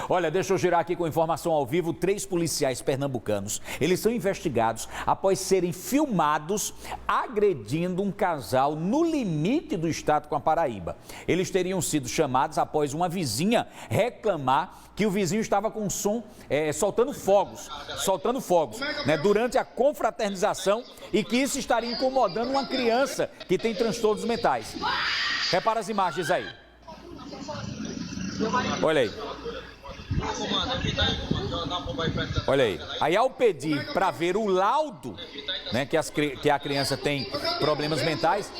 Olha, deixa eu girar aqui com informação ao vivo. 3 policiais pernambucanos, eles são investigados após serem filmados agredindo um casal no limite do estado com a Paraíba. Eles teriam sido chamados após uma vizinha reclamar que o vizinho estava com som, soltando fogos, né, durante a confraternização e que isso estaria incomodando uma criança que tem transtornos mentais. Repara as imagens aí. Olha aí. Olha aí. Aí ao pedir para ver o laudo, né, que a criança tem problemas mentais,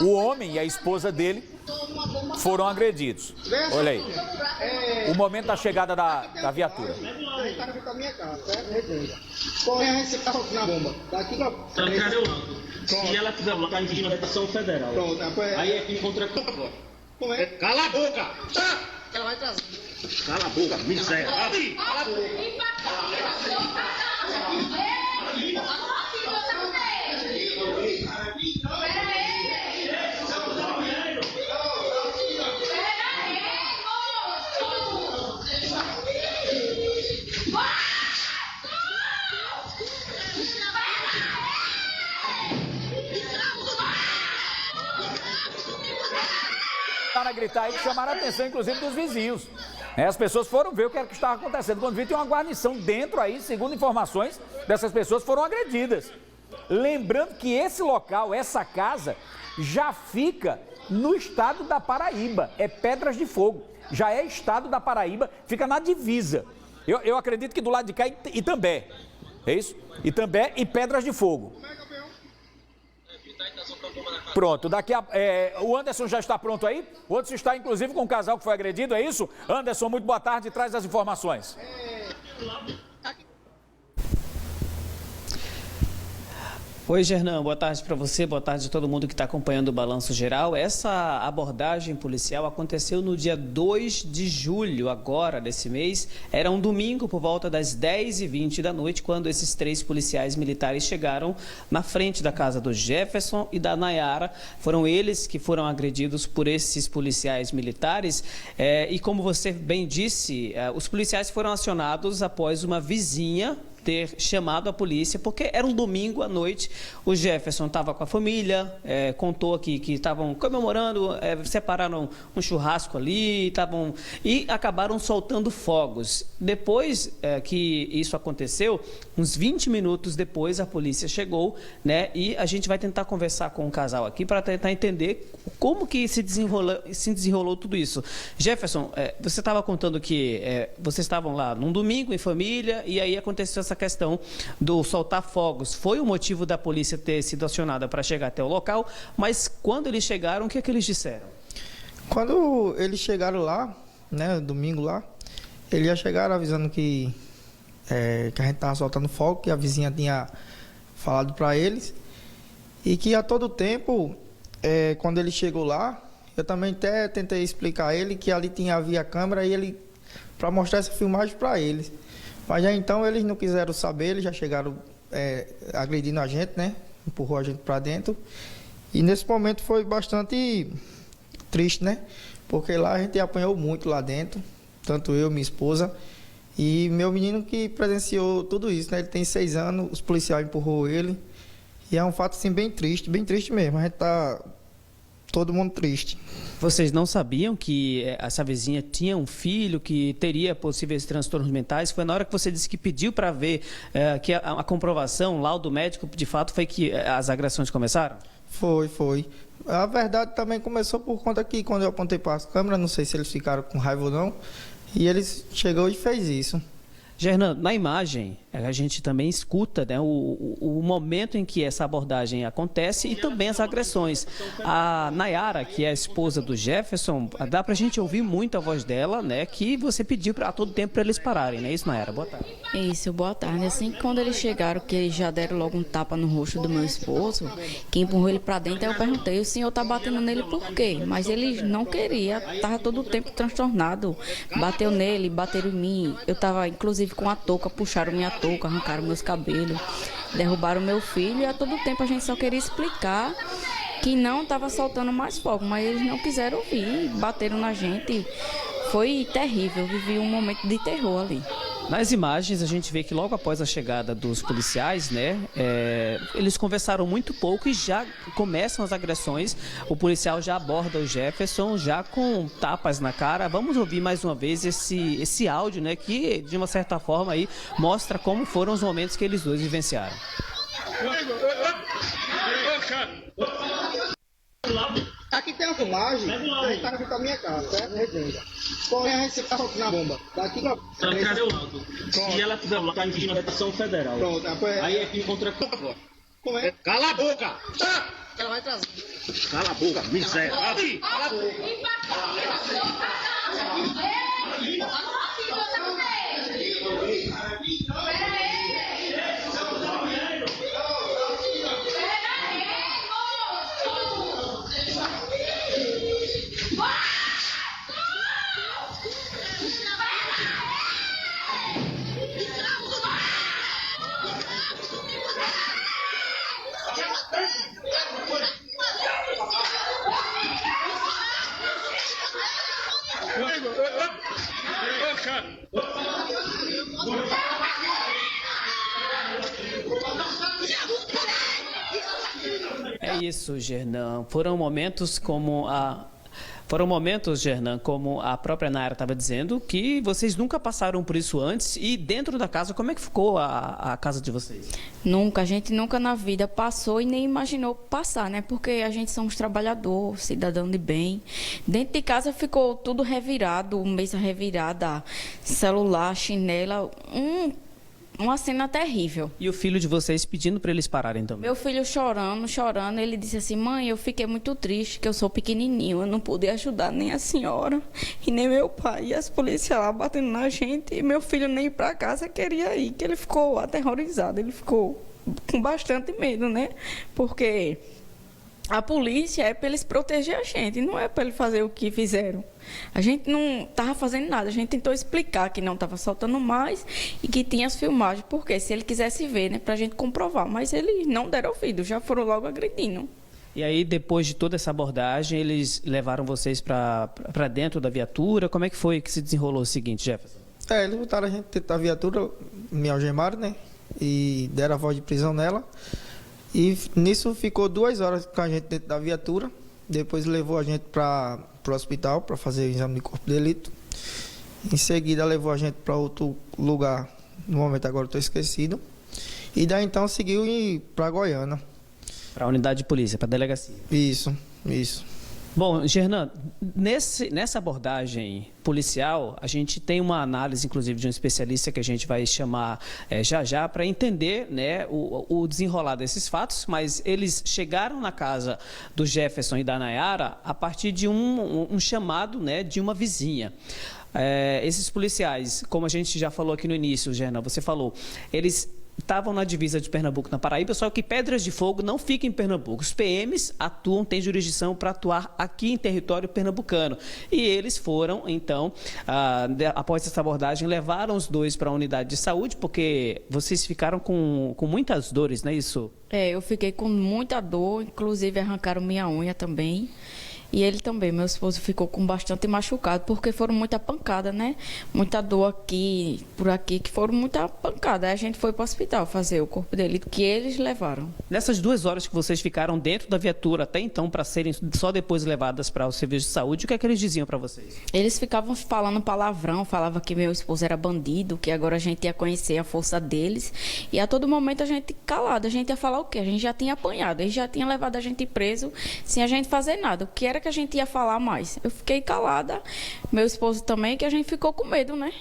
o homem e a esposa dele foram agredidos. Olha aí. O momento da chegada da viatura. Corre esse carro na bomba. Daqui pra... Cadê o laudo? Se ela tiver lá, tá em cima da estação federal. Pronto, aí é que encontra... Cala a boca! Ela vai trazer. Cala a boca, miséria. Cala a boca. A gritar aí, que chamaram a atenção, inclusive, dos vizinhos. As pessoas foram ver o que era que estava acontecendo. Quando viram, tem uma guarnição dentro aí, segundo informações, dessas pessoas foram agredidas. Lembrando que esse local, essa casa, já fica no estado da Paraíba. É Pedras de Fogo. Já é estado da Paraíba, fica na divisa. Eu acredito que do lado de cá, Itambé. É isso? Itambé e Pedras de Fogo. Pronto, o Anderson já está pronto aí? O Anderson está inclusive com o casal que foi agredido, é isso? Anderson, muito boa tarde, traz as informações. Oi, Gernan, boa tarde para você, boa tarde a todo mundo que está acompanhando o Balanço Geral. Essa abordagem policial aconteceu no dia 2 de julho, agora desse mês. Era um domingo, por volta das 10h20 da noite, quando esses 3 policiais militares chegaram na frente da casa do Jefferson e da Nayara. Foram eles que foram agredidos por esses policiais militares. E como você bem disse, os policiais foram acionados após uma vizinha ter chamado a polícia, porque era um domingo à noite, o Jefferson estava com a família, contou que estavam comemorando, separaram um churrasco ali, e acabaram soltando fogos. Depois que isso aconteceu, uns 20 minutos depois, a polícia chegou, né, e a gente vai tentar conversar com o casal aqui para tentar entender como que se desenrolou tudo isso. Jefferson, você estava contando que vocês estavam lá num domingo em família, e aí aconteceu essa questão do soltar fogos. Foi o motivo da polícia ter sido acionada para chegar até o local, mas quando eles chegaram, o que é que eles disseram? Quando eles chegaram lá, né, domingo lá, eles já chegaram avisando que a gente estava soltando fogo, que a vizinha tinha falado para eles, e que a todo tempo, quando ele chegou lá, eu também até tentei explicar a ele que ali havia câmera, e ele, para mostrar essa filmagem para eles. Mas já então eles não quiseram saber, eles já chegaram agredindo a gente, né? Empurrou a gente para dentro. E nesse momento foi bastante triste, né? Porque lá a gente apanhou muito lá dentro, tanto eu, minha esposa e meu menino que presenciou tudo isso, né? Ele tem 6 anos, os policiais empurrou ele. E é um fato assim bem triste mesmo. A gente tá todo mundo triste. Vocês não sabiam que essa vizinha tinha um filho que teria possíveis transtornos mentais? Foi na hora que você disse que pediu para ver que a comprovação, o laudo médico, de fato, foi que as agressões começaram? Foi. A verdade também começou por conta que quando eu apontei para as câmeras, não sei se eles ficaram com raiva ou não, e eles chegou e fez isso. Gernan, na imagem, a gente também escuta, né, o momento em que essa abordagem acontece e também as agressões. A Nayara, que é a esposa do Jefferson, dá pra gente ouvir muito a voz dela, né, que você pediu a todo tempo para eles pararem, né? Isso, Nayara? Boa tarde. Isso, boa tarde. Assim que quando eles chegaram, que eles já deram logo um tapa no rosto do meu esposo, que empurrou ele para dentro, aí eu perguntei, o senhor tá batendo nele por quê? Mas ele não queria, tava todo o tempo transtornado. Bateu nele, bateram em mim. Eu tava, inclusive, com a touca, puxaram minha touca, arrancaram meus cabelos, derrubaram meu filho, e a todo tempo a gente só queria explicar que não estava soltando mais fogo, mas eles não quiseram ouvir, bateram na gente, foi terrível, eu vivi um momento de terror ali. Nas imagens a gente vê que logo após a chegada dos policiais, né, eles conversaram muito pouco e já começam as agressões. O policial já aborda o Jefferson, já com tapas na cara. Vamos ouvir mais uma vez esse áudio, né, que de uma certa forma aí mostra como foram os momentos que eles dois vivenciaram. Aqui tem a filmagem, a gente tá com a minha casa, certo? Porém, a gente tá soltando a bomba. Daqui pra... Cadê o laudo? Se ela tiver lá, tá infringindo a legislação federal. Pronto, Aí é que encontra... Como é? Cala a boca! Ela vai trazer. Cala a boca, miséria! Aqui! Cala a boca. É isso, Gernan. Foram momentos, Gernan, como a própria Nayara estava dizendo, que vocês nunca passaram por isso antes. E dentro da casa, como é que ficou a casa de vocês? Nunca, a gente nunca na vida passou e nem imaginou passar, né? Porque a gente somos trabalhador, cidadão de bem. Dentro de casa ficou tudo revirado, mesa revirada, celular, chinela, uma cena terrível. E o filho de vocês pedindo para eles pararem também? Meu filho chorando, ele disse assim: mãe, eu fiquei muito triste, que eu sou pequenininho, eu não pude ajudar nem a senhora e nem meu pai. E as polícias lá batendo na gente, e meu filho nem ir para casa queria ir, que ele ficou aterrorizado, ele ficou com bastante medo, né? Porque a polícia é para eles proteger a gente, não é para ele fazer o que fizeram. A gente não estava fazendo nada, a gente tentou explicar que não estava soltando mais e que tinha as filmagens, porque se ele quisesse ver, né, para a gente comprovar, mas eles não deram ouvido, já foram logo agredindo. E aí, depois de toda essa abordagem, eles levaram vocês para dentro da viatura? Como é que foi que se desenrolou o seguinte, Jefferson? Eles botaram a gente dentro da viatura, me algemaram, né? E deram a voz de prisão nela. E nisso ficou 2 horas com a gente dentro da viatura. Depois levou a gente para o hospital para fazer o exame de corpo de delito. Em seguida levou a gente para outro lugar, no momento agora estou esquecido. E daí então seguiu para Goiânia. Para a unidade de polícia, para a delegacia. Isso. Bom, Gernan, nessa abordagem policial, a gente tem uma análise, inclusive, de um especialista que a gente vai chamar já para entender, né, o desenrolar desses fatos, mas eles chegaram na casa do Jefferson e da Nayara a partir de um chamado, né, de uma vizinha. Esses policiais, como a gente já falou aqui no início, Gernan, você falou, eles estavam na divisa de Pernambuco, na Paraíba, só que Pedras de Fogo não fica em Pernambuco. Os PMs atuam, têm jurisdição para atuar aqui em território pernambucano. E eles foram, então, após essa abordagem, levaram os dois para a unidade de saúde, porque vocês ficaram com muitas dores, não é isso? Eu fiquei com muita dor, inclusive arrancaram minha unha também. E ele também, meu esposo, ficou com bastante machucado, porque foram muita pancada, né? Muita dor aqui, por aqui, que foram muita pancada. Aí a gente foi para o hospital fazer o corpo dele, que eles levaram. Nessas 2 horas que vocês ficaram dentro da viatura, até então, para serem só depois levadas para o serviço de saúde, o que é que eles diziam para vocês? Eles ficavam falando palavrão, falavam que meu esposo era bandido, que agora a gente ia conhecer a força deles. E a todo momento a gente calado, a gente ia falar o quê? A gente já tinha apanhado, eles já tinham levado a gente preso sem a gente fazer nada. O que era que a gente ia falar mais? Eu fiquei calada, meu esposo também, que a gente ficou com medo, né?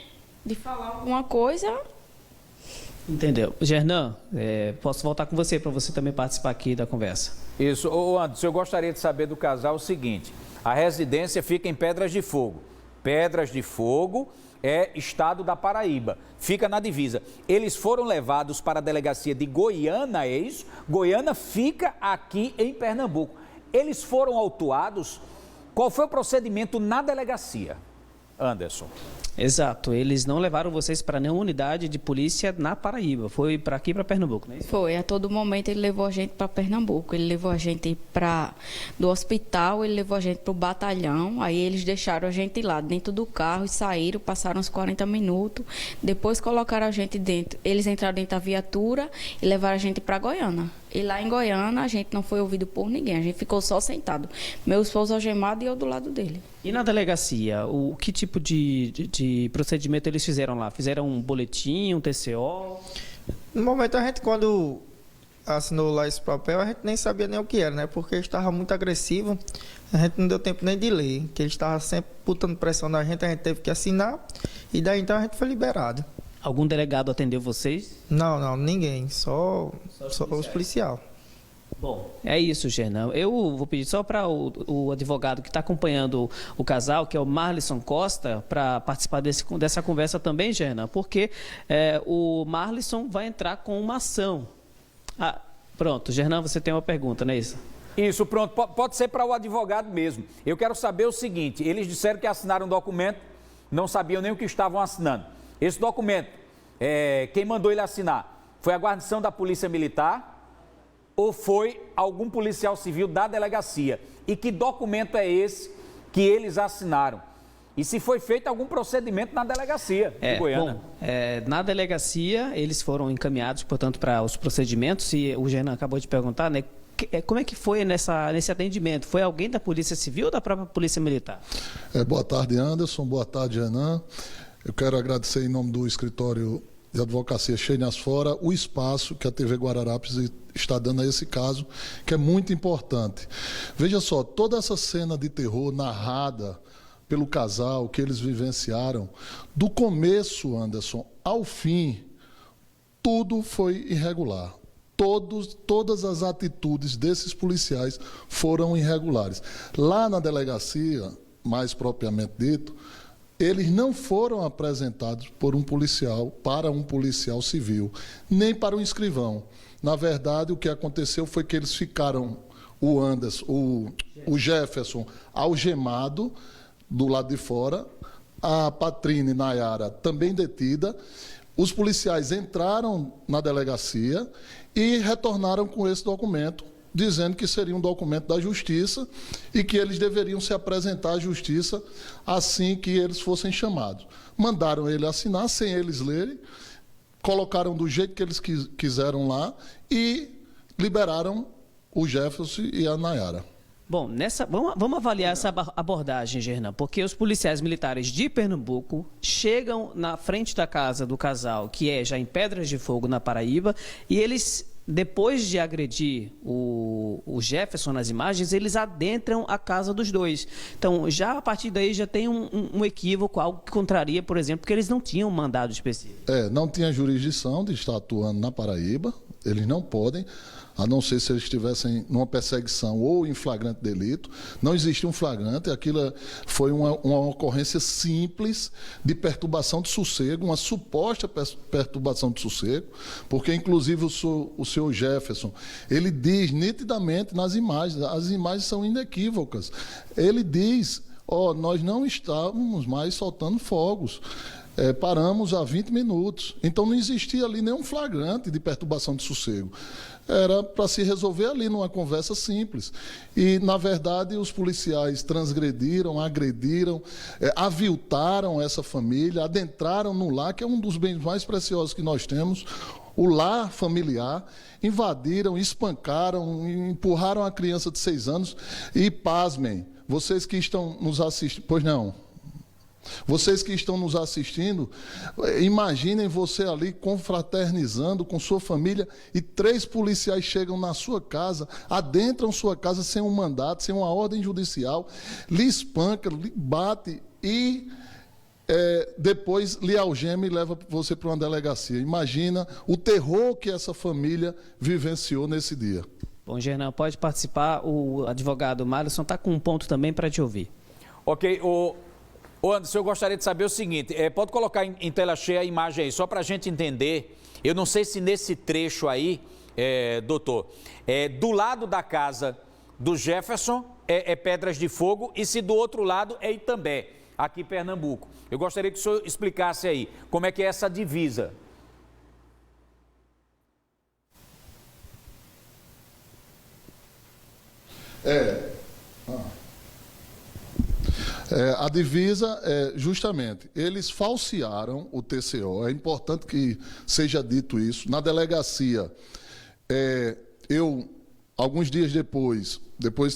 De falar alguma coisa. Entendeu. Gernan, posso voltar com você para você também participar aqui da conversa. Isso. Ô Anderson, eu gostaria de saber do casal o seguinte: a residência fica em Pedras de Fogo. Pedras de Fogo é estado da Paraíba, fica na divisa. Eles foram levados para a delegacia de Goiânia, é isso? Goiânia fica aqui em Pernambuco. Eles foram autuados. Qual foi o procedimento na delegacia, Anderson? Exato, eles não levaram vocês para nenhuma unidade de polícia na Paraíba, foi para aqui, para Pernambuco, não é isso? Foi, a todo momento ele levou a gente para Pernambuco, ele levou a gente do hospital, ele levou a gente para o batalhão, aí eles deixaram a gente lá dentro do carro e saíram, passaram uns 40 minutos, depois colocaram a gente dentro, eles entraram dentro da viatura e levaram a gente para Goiânia. E lá em Goiânia a gente não foi ouvido por ninguém, a gente ficou só sentado, meu esposo algemado e eu do lado dele. E na delegacia, que tipo de procedimento eles fizeram lá? Fizeram um boletim, um TCO? No momento a gente, quando assinou lá esse papel, a gente nem sabia nem o que era, né? Porque ele estava muito agressivo, a gente não deu tempo nem de ler, que ele estava sempre botando pressão na gente, a gente teve que assinar, e daí então a gente foi liberado. Algum delegado atendeu vocês? Não, ninguém, só os policiais. Bom, é isso, Gernan. Eu vou pedir só para o advogado que está acompanhando o casal, que é o Marlisson Costa, para participar dessa conversa também, Gernan, porque o Marlisson vai entrar com uma ação. Pronto, Gernan, você tem uma pergunta, não é isso? Isso, pronto. Pode ser para o advogado mesmo. Eu quero saber o seguinte, eles disseram que assinaram um documento, não sabiam nem o que estavam assinando. Esse documento, quem mandou ele assinar? Foi a guarnição da Polícia Militar ou foi algum policial civil da delegacia? E que documento é esse que eles assinaram? E se foi feito algum procedimento na delegacia de Goiânia? Bom, na delegacia eles foram encaminhados, portanto, para os procedimentos, e o Gernan acabou de perguntar, né? Como é que foi nesse atendimento? Foi alguém da Polícia Civil ou da própria Polícia Militar? Boa tarde, Anderson. Boa tarde, Gernan. Eu quero agradecer em nome do escritório de advocacia Xênias Fora o espaço que a TV Guararapes está dando a esse caso, que é muito importante. Veja só, toda essa cena de terror narrada pelo casal, que eles vivenciaram, do começo, Anderson, ao fim, tudo foi irregular. Todas as atitudes desses policiais foram irregulares. Lá na delegacia, mais propriamente dito, eles não foram apresentados para um policial civil, nem para um escrivão. Na verdade, o que aconteceu foi que eles ficaram, o Jefferson, algemado do lado de fora, a Patrine Nayara também detida. Os policiais entraram na delegacia e retornaram com esse documento, dizendo que seria um documento da Justiça e que eles deveriam se apresentar à Justiça assim que eles fossem chamados. Mandaram ele assinar, sem eles lerem, colocaram do jeito que eles quiseram lá e liberaram o Jefferson e a Nayara. Bom, vamos avaliar essa abordagem, Gernan, porque os policiais militares de Pernambuco chegam na frente da casa do casal, que é já em Pedras de Fogo, na Paraíba, e eles, depois de agredir o Jefferson nas imagens, eles adentram a casa dos dois. Então, já a partir daí já tem um equívoco, algo que contraria, por exemplo, porque eles não tinham um mandado específico. Não tinha jurisdição de estar atuando na Paraíba, eles não podem, a não ser se eles estivessem numa perseguição ou em flagrante delito. Não existia um flagrante, aquilo foi uma ocorrência simples de perturbação de sossego, uma suposta perturbação de sossego, porque inclusive o senhor Jefferson, ele diz nitidamente nas imagens, as imagens são inequívocas, ele diz, nós não estávamos mais soltando fogos, paramos há 20 minutos, então não existia ali nenhum flagrante de perturbação de sossego. Era para se resolver ali numa conversa simples. E, na verdade, os policiais transgrediram, agrediram, aviltaram essa família, adentraram no lar, que é um dos bens mais preciosos que nós temos, o lar familiar, invadiram, espancaram, empurraram a criança de 6 anos e, pasmem, vocês que estão nos assistindo, pois não, vocês que estão nos assistindo, imaginem você ali confraternizando com sua família e 3 policiais chegam na sua casa, adentram sua casa sem um mandato, sem uma ordem judicial, lhe espanca, lhe bate e depois lhe algema e leva você para uma delegacia. Imagina o terror que essa família vivenciou nesse dia. Bom, Gernan, pode participar. O advogado Marlisson está com um ponto também para te ouvir. Ok, Anderson, eu gostaria de saber o seguinte, pode colocar em tela cheia a imagem aí, só para a gente entender. Eu não sei se nesse trecho aí, doutor, do lado da casa do Jefferson é Pedras de Fogo e se do outro lado é Itambé. aqui em Pernambuco. Eu gostaria que o senhor explicasse aí como é que é essa divisa. A divisa é justamente, eles falsearam o TCO, é importante que seja dito isso. Na delegacia, alguns dias depois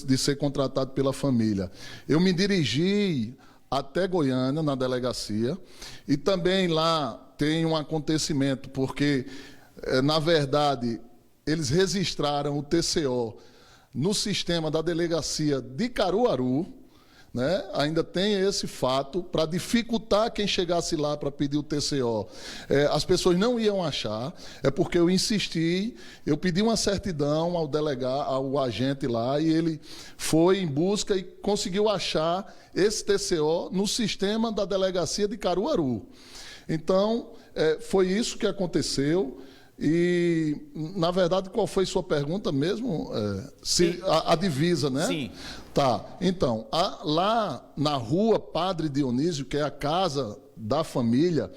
de ser contratado pela família, eu me dirigi até Goiânia, na delegacia, e também lá tem um acontecimento, porque, na verdade, eles registraram o TCO no sistema da delegacia de Caruaru, né? Ainda tem esse fato para dificultar quem chegasse lá para pedir o TCO. As pessoas não iam achar, é porque eu insisti, eu pedi uma certidão ao delegado, ao agente lá, e ele foi em busca e conseguiu achar esse TCO no sistema da delegacia de Caruaru. Então, foi isso que aconteceu. E, na verdade, qual foi sua pergunta mesmo? A divisa, né? Sim. Tá. Então, lá na rua Padre Dionísio, que é a casa da família,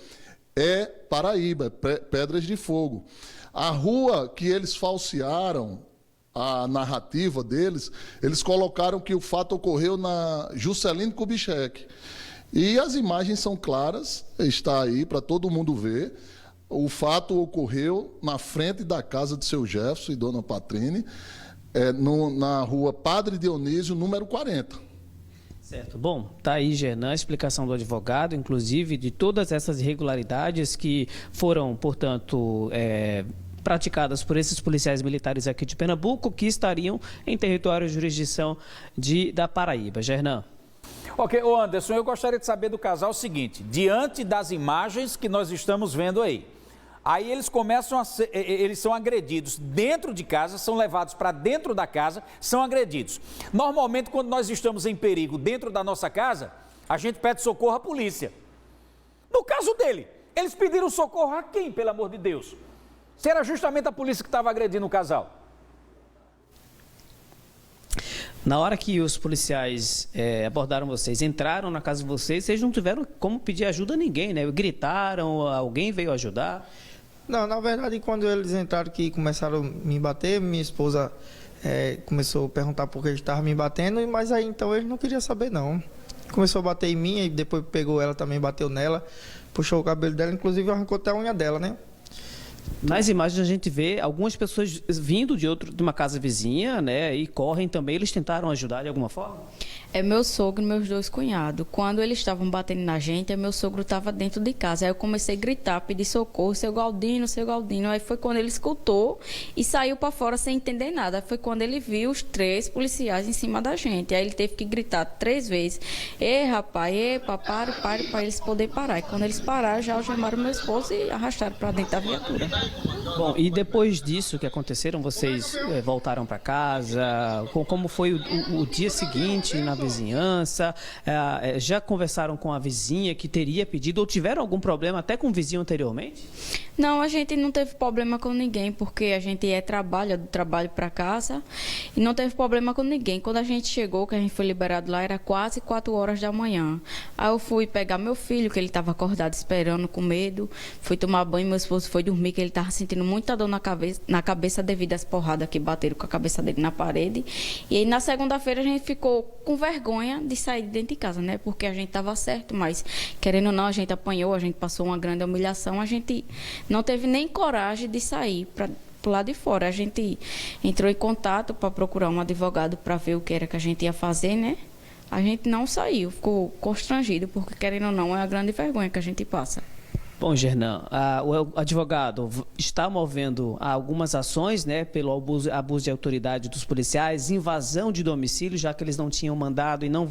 é Paraíba, Pedras de Fogo. A rua que eles falsearam, a narrativa deles, eles colocaram que o fato ocorreu na Juscelino Kubitschek. E as imagens são claras, está aí para todo mundo ver. O fato ocorreu na frente da casa de seu Jefferson e dona Patrine, na rua Padre Dionísio, número 40. Certo. Bom, tá aí, Gernan, a explicação do advogado, inclusive de todas essas irregularidades que foram, portanto, praticadas por esses policiais militares aqui de Pernambuco, que estariam em território e jurisdição da Paraíba. Gernan. Ok, ô Anderson, eu gostaria de saber do casal o seguinte, diante das imagens que nós estamos vendo aí eles começam eles são agredidos dentro de casa, são levados para dentro da casa, são agredidos. Normalmente, quando nós estamos em perigo dentro da nossa casa, a gente pede socorro à polícia. No caso dele, eles pediram socorro a quem, pelo amor de Deus? Se era justamente a polícia que estava agredindo o casal. Na hora que os policiais abordaram vocês, entraram na casa de vocês, vocês não tiveram como pedir ajuda a ninguém, né? Gritaram, alguém veio ajudar? Não, na verdade, quando eles entraram que começaram a me bater, minha esposa começou a perguntar por que eles estavam me batendo, mas aí então eles não queriam saber, não. Começou a bater em mim, e depois pegou ela também, bateu nela, puxou o cabelo dela, inclusive arrancou até a unha dela, né? Nas imagens a gente vê algumas pessoas vindo de uma casa vizinha, né, e correm também. Eles tentaram ajudar de alguma forma? É meu sogro e meus dois cunhados. Quando eles estavam batendo na gente, meu sogro estava dentro de casa. Aí eu comecei a gritar, pedir socorro, seu Galdino, seu Galdino. Aí foi quando ele escutou e saiu para fora sem entender nada. Aí foi quando ele viu os 3 policiais em cima da gente. Aí ele teve que gritar 3 vezes. Ei, rapaz, pare, para eles poderem parar. E quando eles pararam, já algemaram meu esposo e arrastaram para dentro da viatura. Bom, e depois disso que aconteceram, vocês voltaram para casa? Como foi o dia seguinte na vizinhança? Já conversaram com a vizinha que teria pedido ou tiveram algum problema até com o vizinho anteriormente? Não, a gente não teve problema com ninguém, porque a gente do trabalho para casa e não teve problema com ninguém. Quando a gente chegou, que a gente foi liberado lá, era quase 4 horas da manhã. Aí eu fui pegar meu filho, que ele estava acordado esperando, com medo. Fui tomar banho, meu esposo foi dormir, que ele estava sentindo muita dor na cabeça devido às porradas que bateram com a cabeça dele na parede. E aí na segunda-feira a gente ficou com vergonha de sair de dentro de casa, né? Porque a gente estava certo, mas querendo ou não, a gente apanhou, a gente passou uma grande humilhação, a gente não teve nem coragem de sair para o lado de fora. A gente entrou em contato para procurar um advogado para ver o que era que a gente ia fazer, né? A gente não saiu, ficou constrangido, porque querendo ou não, é a grande vergonha que a gente passa. Bom, Gernan, o advogado está movendo algumas ações, né, pelo abuso de autoridade dos policiais, invasão de domicílio, já que eles não tinham mandado e não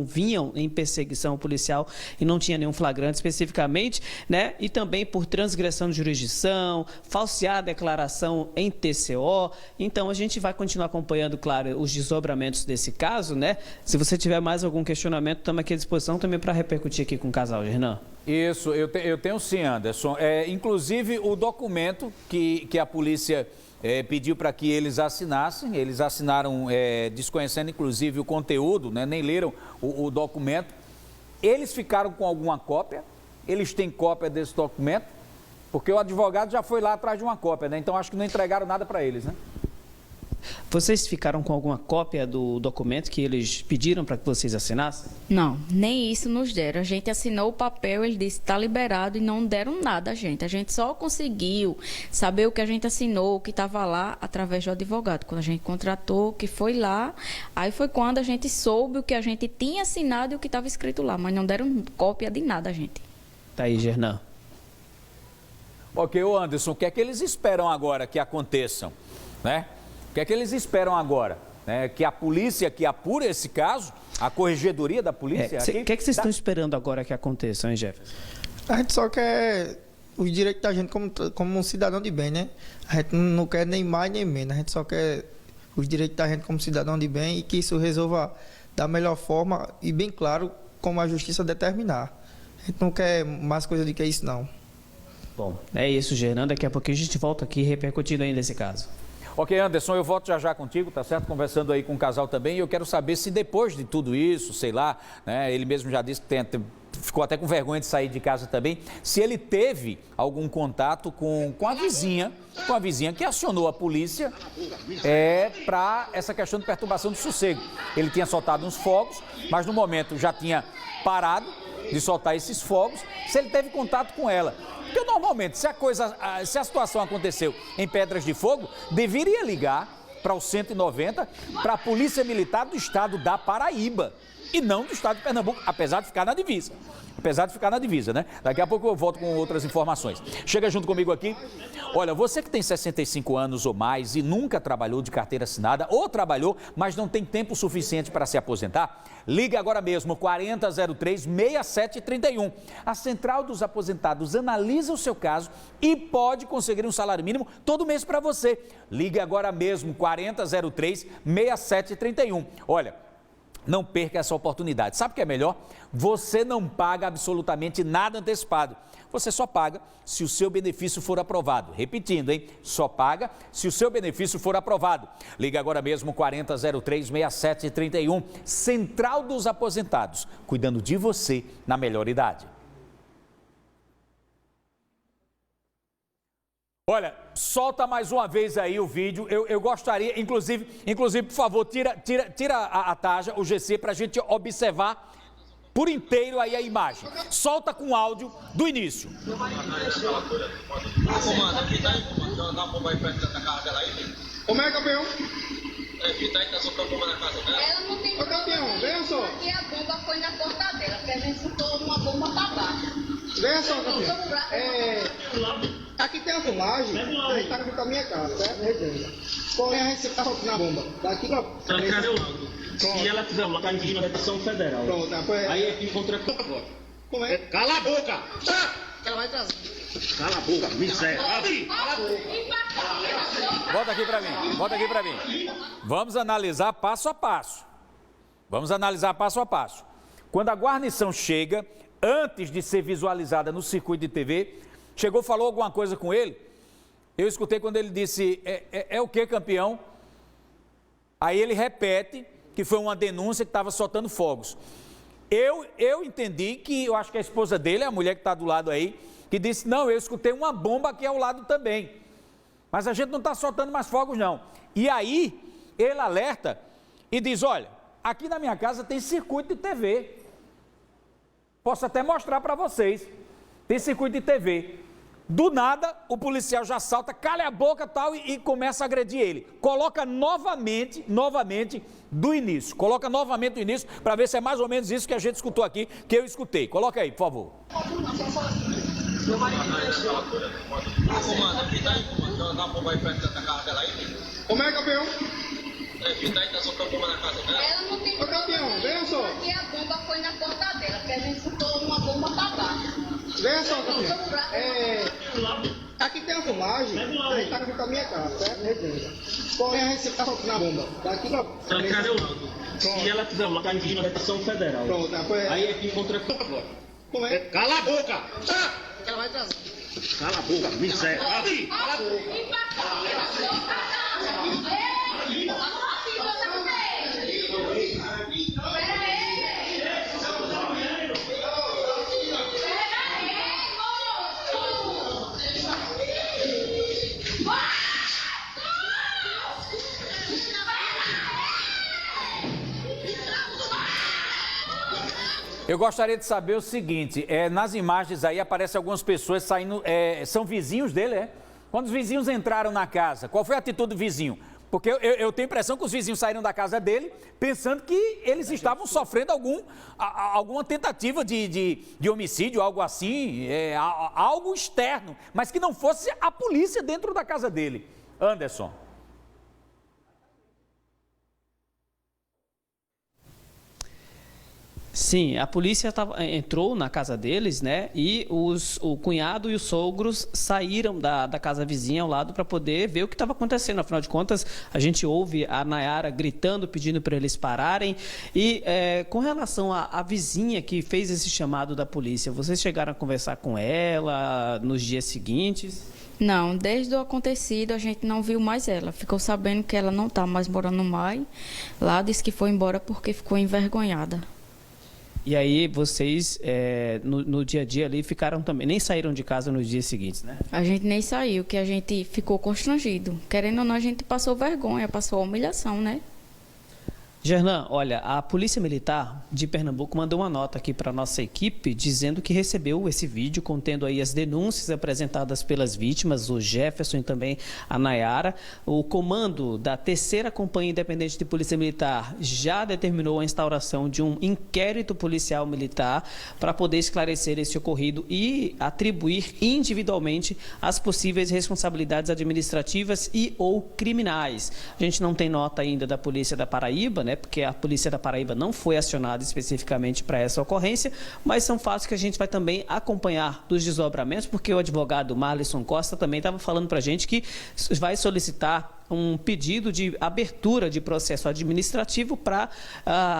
vinham em perseguição policial e não tinha nenhum flagrante especificamente, né, e também por transgressão de jurisdição, falsear a declaração em TCO. Então, a gente vai continuar acompanhando, claro, os desdobramentos desse caso, né? Se você tiver mais algum questionamento, estamos aqui à disposição também para repercutir aqui com o casal, Gernan. Isso, eu tenho sim, Anderson. Inclusive, o documento que a polícia pediu para que eles assinassem, eles assinaram desconhecendo, inclusive, o conteúdo, né? Nem leram o documento. eles ficaram com alguma cópia? Eles têm cópia desse documento? Porque o advogado já foi lá atrás de uma cópia, né? Então acho que não entregaram nada para eles, né? Vocês ficaram com alguma cópia do documento que eles pediram para que vocês assinassem? Não, nem isso nos deram. A gente assinou o papel, ele disse que está liberado e não deram nada a gente. A gente só conseguiu saber o que a gente assinou, o que estava lá, através do advogado. Quando a gente contratou, que foi lá, aí foi quando a gente soube o que a gente tinha assinado e o que estava escrito lá, mas não deram cópia de nada a gente. Tá aí, Gernan. Ok, ô Anderson, o que é que eles esperam agora que aconteçam, né? O que é que eles esperam agora? Que a polícia que apure esse caso, a corregedoria da polícia... O que é que vocês estão esperando agora que aconteça, hein, Jefferson? A gente só quer os direitos da gente como um cidadão de bem, né? A gente não quer nem mais nem menos, a gente só quer os direitos da gente como cidadão de bem e que isso resolva da melhor forma e bem claro como a justiça determinar. A gente não quer mais coisa do que isso, não. Bom, é isso, Gernan. Daqui a pouquinho a gente volta aqui repercutindo ainda esse caso. Ok, Anderson, eu volto já contigo, tá certo? Conversando aí com o casal também, e eu quero saber se depois de tudo isso, sei lá, né, ele mesmo já disse que ficou até com vergonha de sair de casa também, se ele teve algum contato com a vizinha que acionou a polícia para essa questão de perturbação do sossego. Ele tinha soltado uns fogos, mas no momento já tinha parado de soltar esses fogos, se ele teve contato com ela. Porque normalmente, se a situação aconteceu em Pedras de Fogo, deveria ligar para o 190, para a Polícia Militar do Estado da Paraíba e não do Estado de Pernambuco, apesar de ficar na divisa. Né? Daqui a pouco eu volto com outras informações. Chega junto comigo aqui. Olha, você que tem 65 anos ou mais e nunca trabalhou de carteira assinada ou trabalhou, mas não tem tempo suficiente para se aposentar, ligue agora mesmo, 4003-6731. A Central dos Aposentados analisa o seu caso e pode conseguir um salário mínimo todo mês para você. Ligue agora mesmo, 4003-6731. Olha, não perca essa oportunidade. Sabe o que é melhor? Você não paga absolutamente nada antecipado. Você só paga se o seu benefício for aprovado. Repetindo, hein? Só paga se o seu benefício for aprovado. Liga agora mesmo, 4003-6731. Central dos Aposentados, cuidando de você na melhor idade. Olha, solta mais uma vez aí o vídeo, eu gostaria, inclusive, por favor, tira a tarja, o GC, para a gente observar por inteiro aí a imagem. Solta com áudio do início. Como é, campeão? Ela não tem Ô, campeão, venha só. porque a bomba foi na porta dela, porque a gente soltou uma bomba para baixo. Venha só, campeão. Aqui tem a filmagem, a gente tá com a minha casa, certo? Porém, a gente tá soltando a bomba. Daqui pra... Cadê o lado? Se ela quiser matar em cima da Constituição Federal. Pronto, foi... Aí é que encontra... Como é? Cala a boca! Ela vai trazer. Cala a boca, miséria! Volta aqui para mim. Vamos analisar passo a passo. Quando a guarnição chega, antes de ser visualizada no circuito de TV, chegou, falou alguma coisa com ele. Eu escutei quando ele disse, é o que, campeão? Aí ele repete que foi uma denúncia que estava soltando fogos. Eu entendi que, eu acho que a esposa dele, a mulher que está do lado aí, que disse, não, eu escutei uma bomba aqui ao lado também. Mas a gente não está soltando mais fogos, não. E aí, ele alerta e diz, olha, aqui na minha casa tem circuito de TV. Posso até mostrar para vocês. Tem circuito de TV. Do nada, o policial já salta, cala a boca tal, e começa a agredir ele. Coloca novamente do início. Coloca novamente do início para ver se é mais ou menos isso que a gente escutou aqui, que eu escutei. Coloca aí, por favor. Como é, campeão? Ela não tem Ô, campeão, venha só. porque a bomba foi na porta dela, porque a gente soltou uma bomba para baixo. Venha só, campeão. Aqui tem a filmagem, a gente tá com a minha casa, certo? Porém, a gente tá soltando a bomba. Daqui pra... Cadê o lado? Se ela quiser matar em cima da Constituição Federal. Pronto, foi... Aí é que encontra... Como é? Cala a boca! Ela vai trazer. Cala a boca, miséria! Eu gostaria de saber o seguinte, nas imagens aí aparecem algumas pessoas saindo, são vizinhos dele, é? Quando os vizinhos entraram na casa, qual foi a atitude do vizinho? Porque eu tenho a impressão que os vizinhos saíram da casa dele pensando que eles estavam sofrendo alguma tentativa de homicídio, algo assim, algo externo, mas que não fosse a polícia dentro da casa dele. Anderson. Sim, a polícia entrou na casa deles, né? E o cunhado e os sogros saíram da casa vizinha ao lado para poder ver o que estava acontecendo. Afinal de contas, a gente ouve a Nayara gritando, pedindo para eles pararem. E com relação à vizinha que fez esse chamado da polícia, vocês chegaram a conversar com ela nos dias seguintes? Não, desde o acontecido a gente não viu mais ela. Ficou sabendo que ela não está mais morando mais. Lá disse que foi embora porque ficou envergonhada. E aí vocês, no dia a dia ali, ficaram também, nem saíram de casa nos dias seguintes, né? A gente nem saiu, que a gente ficou constrangido. Querendo ou não, a gente passou vergonha, passou humilhação, né? Gernan, olha, a Polícia Militar de Pernambuco mandou uma nota aqui para a nossa equipe dizendo que recebeu esse vídeo contendo aí as denúncias apresentadas pelas vítimas, o Jefferson e também a Nayara. O comando da 3ª Companhia Independente de Polícia Militar já determinou a instauração de um inquérito policial militar para poder esclarecer esse ocorrido e atribuir individualmente as possíveis responsabilidades administrativas e ou criminais. A gente não tem nota ainda da Polícia da Paraíba, né? Porque a Polícia da Paraíba não foi acionada especificamente para essa ocorrência, mas são fatos que a gente vai também acompanhar dos desdobramentos, porque o advogado Marlisson Costa também estava falando para a gente que vai solicitar um pedido de abertura de processo administrativo para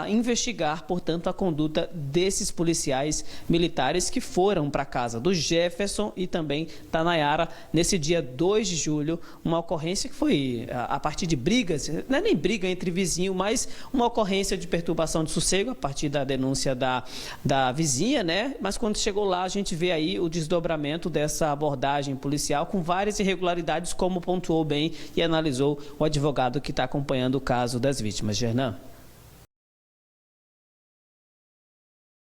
investigar, portanto, a conduta desses policiais militares que foram para a casa do Jefferson e também da Nayara nesse dia 2 de julho, uma ocorrência que foi a partir de brigas, não é nem briga entre vizinhos, mas uma ocorrência de perturbação de sossego a partir da denúncia da vizinha, né? Mas quando chegou lá, a gente vê aí o desdobramento dessa abordagem policial com várias irregularidades, como pontuou bem e analisou o advogado que está acompanhando o caso das vítimas. Gernan.